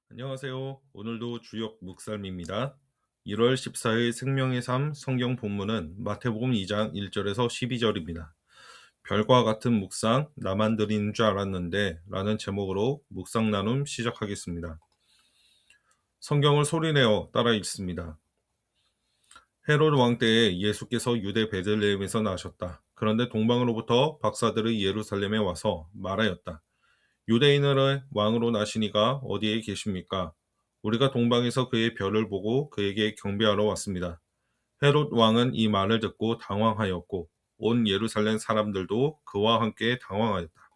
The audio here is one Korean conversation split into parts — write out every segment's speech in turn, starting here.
안녕하세요. 오늘도 주역 묵살입니다. 1월 14일 생명의 삶 성경 본문은 마태복음 2장 1절에서 12절입니다. 별과 같은 묵상 나만 드리는 줄 알았는데 라는 제목으로 묵상 나눔 시작하겠습니다. 성경을 소리내어 따라 읽습니다. 헤롯 왕 때에 예수께서 유대 베들레헴에서 나셨다. 그런데 동방으로부터 박사들이 예루살렘에 와서 말하였다. 유대인의 왕으로 나시니가 어디에 계십니까? 우리가 동방에서 그의 별을 보고 그에게 경배하러 왔습니다. 헤롯 왕은 이 말을 듣고 당황하였고 온 예루살렘 사람들도 그와 함께 당황하였다.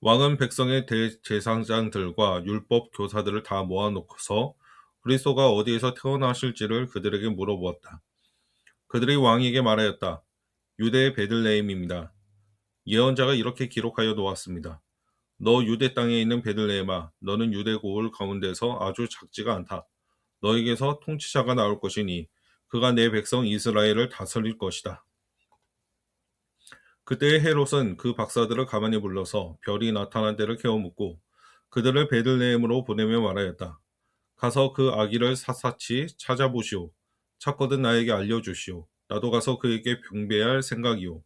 왕은 백성의 대제사장들과 율법 교사들을 다 모아놓고서 그리스도가 어디에서 태어나실지를 그들에게 물어보았다. 그들이 왕에게 말하였다. 유대의 베들레헴입니다. 예언자가 이렇게 기록하여 놓았습니다. 너 유대 땅에 있는 베들레헴아, 너는 유대 고을 가운데서 아주 작지가 않다. 너에게서 통치자가 나올 것이니 그가 내 백성 이스라엘을 다스릴 것이다. 그때 헤롯은 그 박사들을 가만히 불러서 별이 나타난 데를 깨워 묻고 그들을 베들레헴으로 보내며 말하였다. 가서 그 아기를 샅샅이 찾아보시오. 찾거든 나에게 알려주시오. 나도 가서 그에게 경배할 생각이오.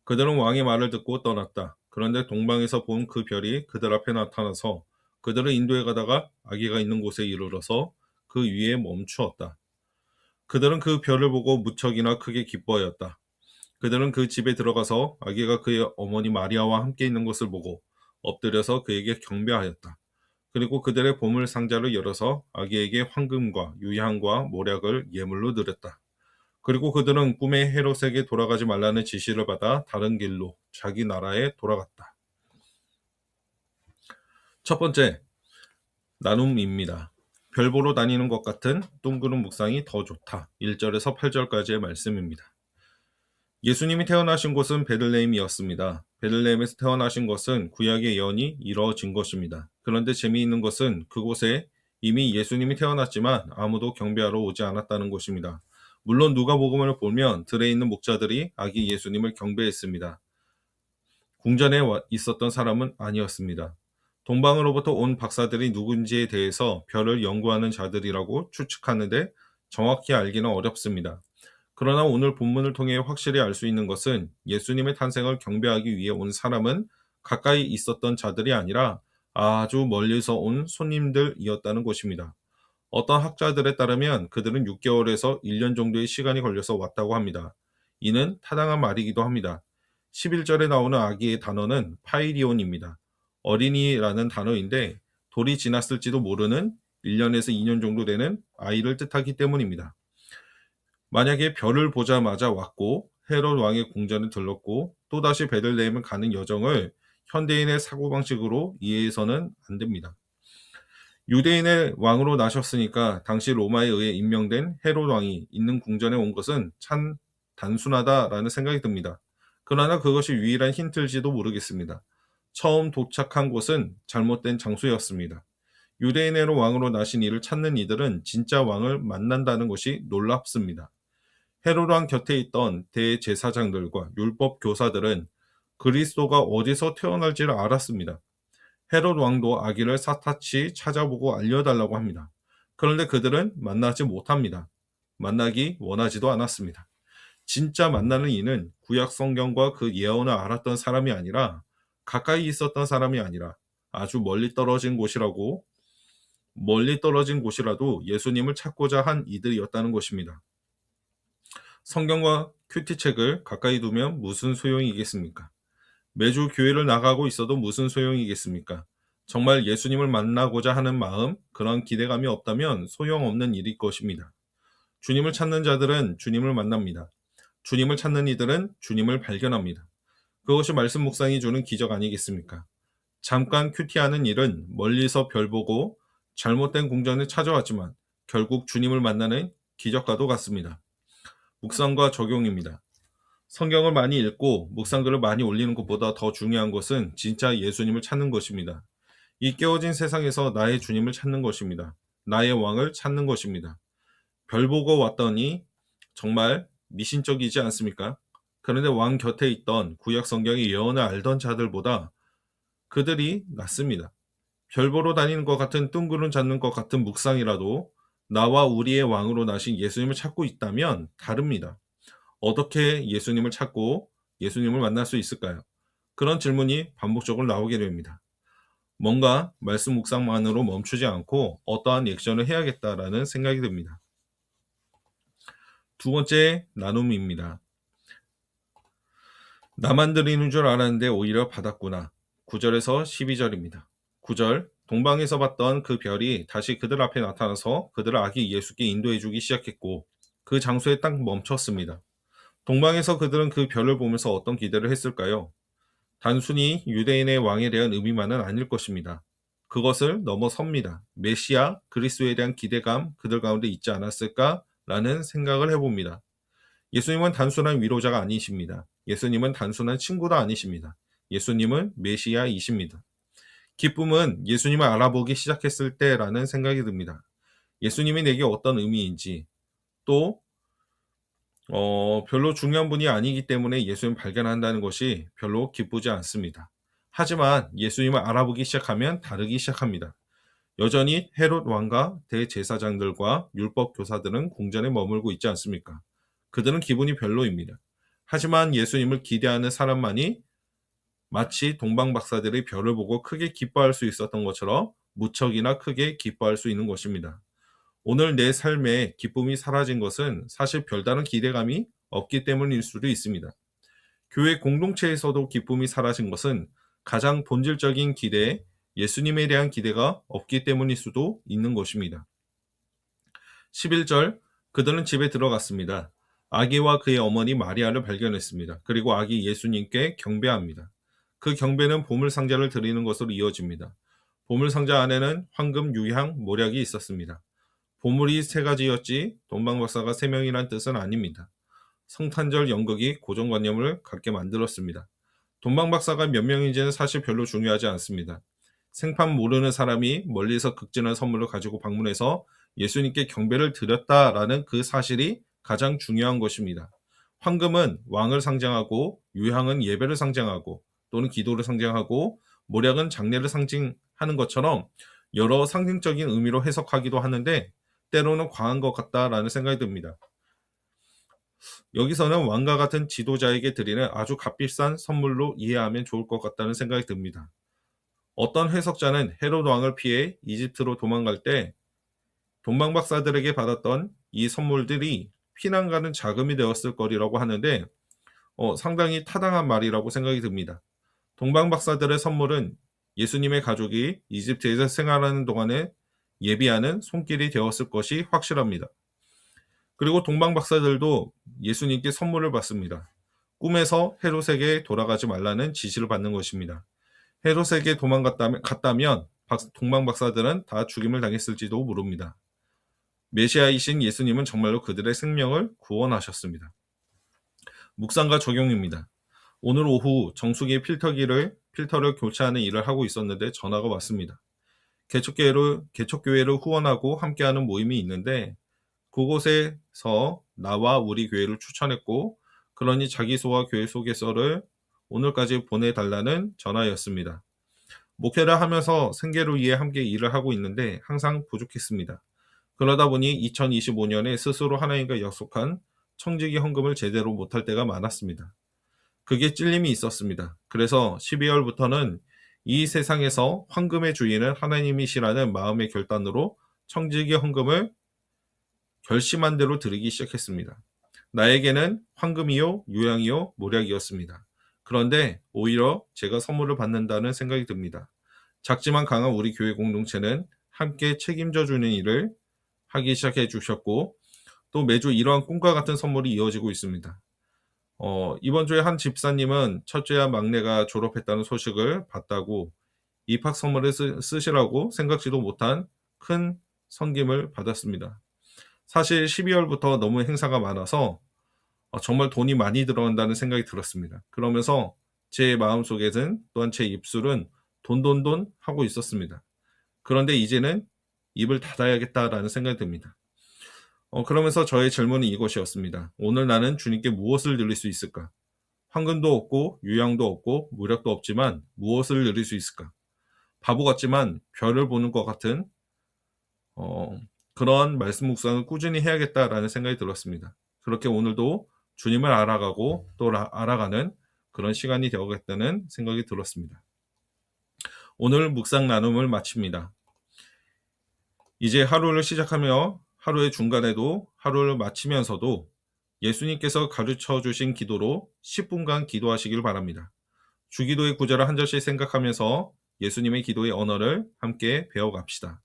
그들은 왕의 말을 듣고 떠났다. 그런데 동방에서 본 그 별이 그들 앞에 나타나서 그들을 인도해 가다가 아기가 있는 곳에 이르러서 그 위에 멈추었다. 그들은 그 별을 보고 무척이나 크게 기뻐하였다. 그들은 그 집에 들어가서 아기가 그의 어머니 마리아와 함께 있는 것을 보고 엎드려서 그에게 경배하였다. 그리고 그들의 보물 상자를 열어서 아기에게 황금과 유향과 모략을 예물로 드렸다. 그리고 그들은 꿈에 헤롯에게 돌아가지 말라는 지시를 받아 다른 길로 자기 나라에 돌아갔다. 첫 번째, 나눔입니다. 별 보러 다니는 것 같은 둥그런 묵상이 더 좋다. 1절에서 8절까지의 말씀입니다. 예수님이 태어나신 곳은 베들레헴이었습니다. 베들레헴에서 태어나신 것은 구약의 예언이 이루어진 것입니다. 그런데 재미있는 것은 그곳에 이미 예수님이 태어났지만 아무도 경배하러 오지 않았다는 것입니다. 물론 누가복음을 보면 들에 있는 목자들이 아기 예수님을 경배했습니다. 궁전에 있었던 사람은 아니었습니다. 동방으로부터 온 박사들이 누군지에 대해서 별을 연구하는 자들이라고 추측하는데 정확히 알기는 어렵습니다. 그러나 오늘 본문을 통해 확실히 알 수 있는 것은 예수님의 탄생을 경배하기 위해 온 사람은 가까이 있었던 자들이 아니라 아주 멀리서 온 손님들이었다는 것입니다. 어떤 학자들에 따르면 그들은 6개월에서 1년 정도의 시간이 걸려서 왔다고 합니다. 이는 타당한 말이기도 합니다. 11절에 나오는 아기의 단어는 파이리온입니다. 어린이라는 단어인데 돌이 지났을지도 모르는 1년에서 2년 정도 되는 아이를 뜻하기 때문입니다. 만약에 별을 보자마자 왔고 헤롯 왕의 궁전에 들렀고 또다시 베들레헴을 가는 여정을 현대인의 사고방식으로 이해해서는 안 됩니다. 유대인의 왕으로 나셨으니까 당시 로마에 의해 임명된 헤롯 왕이 있는 궁전에 온 것은 참 단순하다라는 생각이 듭니다. 그러나 그것이 유일한 힌트일지도 모르겠습니다. 처음 도착한 곳은 잘못된 장소였습니다. 유대인의 왕으로 나신 이를 찾는 이들은 진짜 왕을 만난다는 것이 놀랍습니다. 헤롯 왕 곁에 있던 대제사장들과 율법 교사들은 그리스도가 어디서 태어날지를 알았습니다. 헤롯 왕도 아기를 샅샅이 찾아보고 알려달라고 합니다. 그런데 그들은 만나지 못합니다. 만나기 원하지도 않았습니다. 진짜 만나는 이는 구약 성경과 그 예언을 알았던 사람이 아니라 가까이 있었던 사람이 아니라 아주 멀리 떨어진 곳이라도 예수님을 찾고자 한 이들이었다는 것입니다. 성경과 큐티책을 가까이 두면 무슨 소용이겠습니까? 매주 교회를 나가고 있어도 무슨 소용이겠습니까? 정말 예수님을 만나고자 하는 마음, 그런 기대감이 없다면 소용없는 일일 것입니다. 주님을 찾는 자들은 주님을 만납니다. 주님을 찾는 이들은 주님을 발견합니다. 그것이 말씀 묵상이 주는 기적 아니겠습니까? 잠깐 큐티하는 일은 멀리서 별 보고 잘못된 궁전에 찾아왔지만 결국 주님을 만나는 기적과도 같습니다. 묵상과 적용입니다. 성경을 많이 읽고 묵상글을 많이 올리는 것보다 더 중요한 것은 진짜 예수님을 찾는 것입니다. 이 깨어진 세상에서 나의 주님을 찾는 것입니다. 나의 왕을 찾는 것입니다. 별 보고 왔더니 정말 미신적이지 않습니까? 그런데 왕 곁에 있던 구약 성경의 예언을 알던 자들보다 그들이 낫습니다. 별 보러 다니는 것 같은 뜬구름 잡는 것 같은 묵상이라도 나와 우리의 왕으로 나신 예수님을 찾고 있다면 다릅니다. 어떻게 예수님을 찾고 예수님을 만날 수 있을까요? 그런 질문이 반복적으로 나오게 됩니다. 뭔가 말씀 묵상만으로 멈추지 않고 어떠한 액션을 해야겠다라는 생각이 듭니다. 두 번째 나눔입니다. 나만 드리는 줄 알았는데 오히려 받았구나. 9절에서 12절입니다. 9절 동방에서 봤던 그 별이 다시 그들 앞에 나타나서 그들을 아기 예수께 인도해 주기 시작했고 그 장소에 딱 멈췄습니다. 동방에서 그들은 그 별을 보면서 어떤 기대를 했을까요? 단순히 유대인의 왕에 대한 의미만은 아닐 것입니다. 그것을 넘어섭니다. 메시아, 그리스도에 대한 기대감 그들 가운데 있지 않았을까라는 생각을 해봅니다. 예수님은 단순한 위로자가 아니십니다. 예수님은 단순한 친구도 아니십니다. 예수님은 메시아이십니다. 기쁨은 예수님을 알아보기 시작했을 때라는 생각이 듭니다. 예수님이 내게 어떤 의미인지 또 별로 중요한 분이 아니기 때문에 예수님 발견한다는 것이 별로 기쁘지 않습니다. 하지만 예수님을 알아보기 시작하면 다르기 시작합니다. 여전히 헤롯 왕과 대제사장들과 율법 교사들은 궁전에 머물고 있지 않습니까? 그들은 기분이 별로입니다. 하지만 예수님을 기대하는 사람만이 마치 동방박사들의 별을 보고 크게 기뻐할 수 있었던 것처럼 무척이나 크게 기뻐할 수 있는 것입니다. 오늘 내 삶에 기쁨이 사라진 것은 사실 별다른 기대감이 없기 때문일 수도 있습니다. 교회 공동체에서도 기쁨이 사라진 것은 가장 본질적인 기대, 예수님에 대한 기대가 없기 때문일 수도 있는 것입니다. 11절, 그들은 집에 들어갔습니다. 아기와 그의 어머니 마리아를 발견했습니다. 그리고 아기 예수님께 경배합니다. 그 경배는 보물상자를 드리는 것으로 이어집니다. 보물상자 안에는 황금, 유향, 모략이 있었습니다. 보물이 세 가지였지 동방박사가 세 명이란 뜻은 아닙니다. 성탄절 연극이 고정관념을 갖게 만들었습니다. 동방박사가 몇 명인지는 사실 별로 중요하지 않습니다. 생판 모르는 사람이 멀리서 극진한 선물을 가지고 방문해서 예수님께 경배를 드렸다라는 그 사실이 가장 중요한 것입니다. 황금은 왕을 상징하고 유향은 예배를 상징하고 또는 기도를 상징하고 모략은 장례를 상징하는 것처럼 여러 상징적인 의미로 해석하기도 하는데 때로는 과한 것 같다라는 생각이 듭니다. 여기서는 왕과 같은 지도자에게 드리는 아주 값비싼 선물로 이해하면 좋을 것 같다는 생각이 듭니다. 어떤 해석자는 헤롯 왕을 피해 이집트로 도망갈 때 동방박사들에게 받았던 이 선물들이 피난 가는 자금이 되었을 거리라고 하는데 상당히 타당한 말이라고 생각이 듭니다. 동방박사들의 선물은 예수님의 가족이 이집트에서 생활하는 동안에 예비하는 손길이 되었을 것이 확실합니다. 그리고 동방박사들도 예수님께 선물을 받습니다. 꿈에서 헤롯에게 돌아가지 말라는 지시를 받는 것입니다. 헤롯에게 갔다면 동방박사들은 다 죽임을 당했을지도 모릅니다. 메시아이신 예수님은 정말로 그들의 생명을 구원하셨습니다. 묵상과 적용입니다. 오늘 오후 정수기 필터를 교체하는 일을 하고 있었는데 전화가 왔습니다. 개척교회를 후원하고 함께하는 모임이 있는데 그곳에서 나와 우리 교회를 추천했고 그러니 자기소와 교회 소개서를 오늘까지 보내달라는 전화였습니다. 목회를 하면서 생계를 위해 함께 일을 하고 있는데 항상 부족했습니다. 그러다 보니 2025년에 스스로 하나님과 약속한 청지기 헌금을 제대로 못할 때가 많았습니다. 그게 찔림이 있었습니다. 그래서 12월부터는 이 세상에서 황금의 주인은 하나님이시라는 마음의 결단으로 청지기 헌금을 결심한 대로 드리기 시작했습니다. 나에게는 황금이요, 유향이요, 모략이었습니다. 그런데 오히려 제가 선물을 받는다는 생각이 듭니다. 작지만 강한 우리 교회 공동체는 함께 책임져 주는 일을 하기 시작해 주셨고 또 매주 이러한 꿈과 같은 선물이 이어지고 있습니다. 이번 주에 한 집사님은 첫째와 막내가 졸업했다는 소식을 받다고 입학 선물을 쓰시라고 생각지도 못한 큰 선김을 받았습니다. 사실 12월부터 너무 행사가 많아서 정말 돈이 많이 들어간다는 생각이 들었습니다. 그러면서 제 마음속에는 또한 제 입술은 돈 하고 있었습니다. 그런데 이제는 입을 닫아야겠다라는 생각이 듭니다. 그러면서 저의 질문은 이것이었습니다. 오늘 나는 주님께 무엇을 드릴 수 있을까? 황금도 없고 유향도 없고 무력도 없지만 무엇을 드릴 수 있을까? 바보 같지만 별을 보는 것 같은 그런 말씀 묵상을 꾸준히 해야겠다라는 생각이 들었습니다. 그렇게 오늘도 주님을 알아가고 또 알아가는 그런 시간이 되어겠다는 생각이 들었습니다. 오늘 묵상 나눔을 마칩니다. 이제 하루를 시작하며 하루의 중간에도 하루를 마치면서도 예수님께서 가르쳐 주신 기도로 10분간 기도하시길 바랍니다. 주기도의 구절을 한 절씩 생각하면서 예수님의 기도의 언어를 함께 배워갑시다.